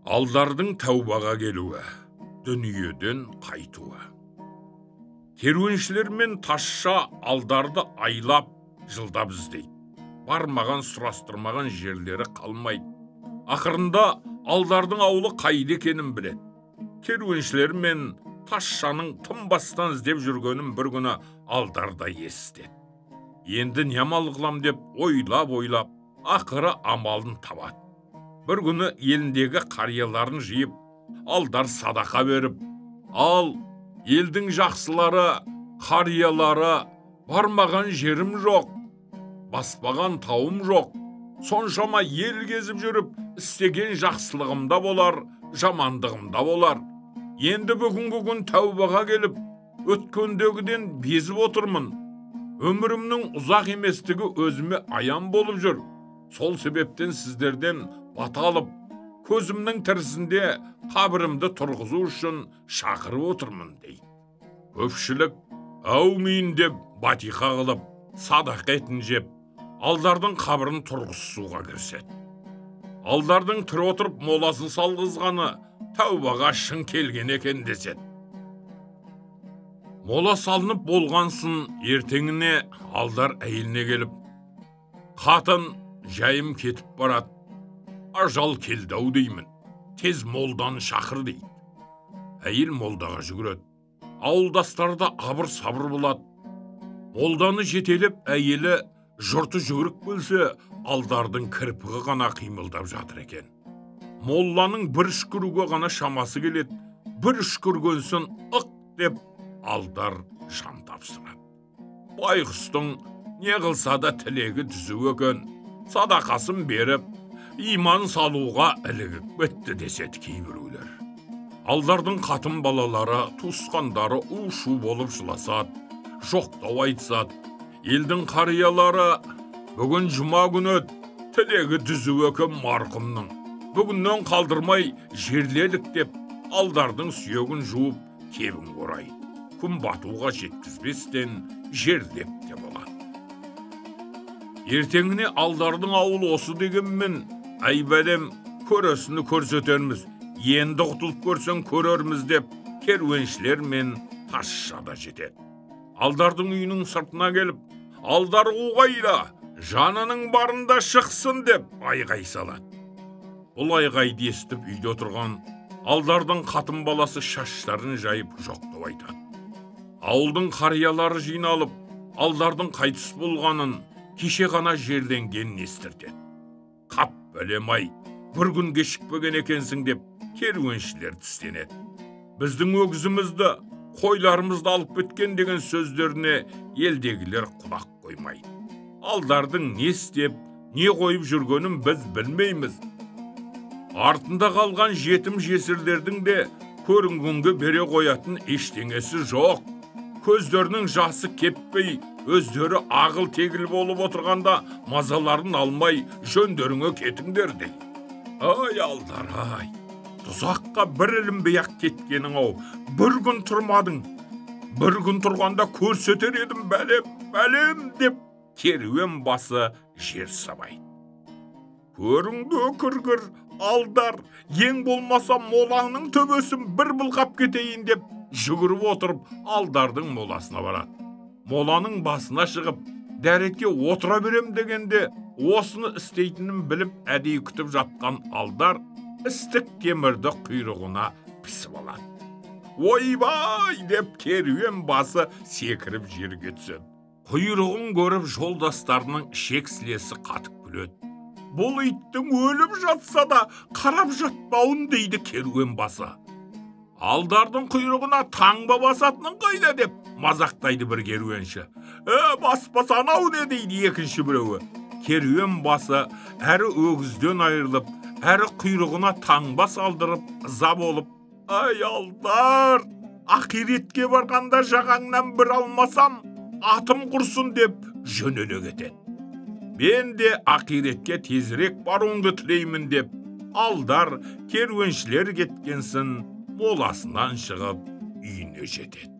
Алдардың тәубаға келуі, дүниеден қайтуы. Керуеншілер мен тазша алдарды айлап, жылдап іздейді. Бармаған, сұрастырмаған жерлері қалмайды. Ақырында алдардың аулы қайда екенін біледі. Керуеншілер мен тазшаның тынбастан іздеп жүргенін бір күні алдарда естеді. Енді не амал қылам деп ойлап, ақыры амалын табады. Bir günü elindегі қарияларын жиып, алдар садақа беріп, ал елдің жақсылары, қариялары, бармаған жерім жоқ, баспаған тауым жоқ, соншама ел кезіп жүріп, істеген жақсылығымда болар, жамандығымда болар. Енді бүгінгі күн тәубаға келіп, өткендегіден безіп отырмын. Өмірімнің ұзақ еместігі өзіме аян болып жүр. Сол себептен сіздерден бата алып, көзімнің тірісінде қабірімді тұрғызу үшін шақырып отырмын дейді. Көпшілік әумин деп батиқа қылып, садақ етін жеп, алдардың қабірін тұрғызуға кіріседі. Алдардың тірі отырып моласын салғызғаны тәубаға шын келген екен деседі. Мола салынып болғансын, ертеңіне алдар әйеліне келіп, қатын жайым кетіп барады, ажал келді-ау деймін, тез молданы шақыр дейді. Әйел молдаға жүгіреді. Ауылдастарда абыр-сабыр болады. Молданы жетелеп, әйелі жұрты жүгіріп келсе, алдардың кірпігі ғана қимылдап жатыр екен. Молланың бір үшкіруге ғана шамасы келеді. Бір үшкіргенсін ық деп алдар жан тапсырады. Байғұстың не қылса да тілегі түзу екен, садақасын беріп, иман салуға ілігіп кетті деседі кейбіреулер. Алдардың қатын балалары, туысқандары у-шу болып жыласады, жоқтау айтысады. Елдің қариялары бүгін жұма күні тілегі түзу екен марқұмның. Бүгіннен қалдырмай жерлелік деп алдардың сүйегін жуып кебін орайды. Күн батуға жеткізбестен жерлеп те болады. Ертеңіне алдардың ауылы осы дегенмен, әй бәлем, көресіні көрсетерміз, енді құтылып көрсең көрерміз деп керуеншілер мен тазшада жетеді. Алдардың үйінің сыртына келіп, алдар қуғайда, жанының барында шықсын деп айғай салады. Бұл айғайды естіп үйде отырған алдардың қатын баласы шаштарын жайып жоқтау айтады. Ауылдың қариялары жиналып, алдардың қайтыс болғанын, кеше ғана жерленгенін естіртеді. Қап бәлем-ай, бір күн кешікпеген екенсің деп керуеншілер тістенеді. Біздің өгізімізді, қойларымызды алып кеткен деген сөздеріне елдегілер құлақ қоймайды. Алдардың не істеп, не қойып жүргенін біз білмейміз. Артында қалған жетім жесірлердің де көрінгенге бере қоятын ештеңесі жоқ. Көздерінің жасы кеппей, өздері ағыл тегіл болып отырғанда мазаларын алмай жөндеріңе кетіңдер дейді. Ай алдар, ай, тұзаққа бір ілінбей-ақ кеткенің-ау, бір күн тұрмадың. Бір күн тұрғанда көрсетер едім бәлем деп керуен басы жер сабайды. Көріңді кіргір, алдар, ең болмаса молаңның төбесін бір былғап кетейін деп жүгіріп отырып алдардың моласына барады. Моланың басына шығып, дәретке отыра берем дегенде, осыны істейтінін біліп әдей күтіп жатқан алдар істік темірді құйрығына пісіп алады. Ойбай деп керуен басы секіріп жерге түседі. Құйрығын көріп жолдастарының шексілесі қатып күледі. Бұл иттің өліп жатса да қарап жатпауын дейді керуен басы. Алдардың құйрығына таңба басатының қайда деп мазақтайды бір керуенші. Баспаса анау не дейді екінші біреуі. Керуен басы әрі өгізден айырылып, әрі құйрығына таңба салдырып, ыза болып, ай алдар, ақиретке барғанда жағаңнан бір алмасам, атым құрсын деп жөнеле кетеді. Мен де ақиретке тезірек баруыңды тілеймін деп, алдар керуеншілер кеткенсін моласынан шығып үйіне жетеді.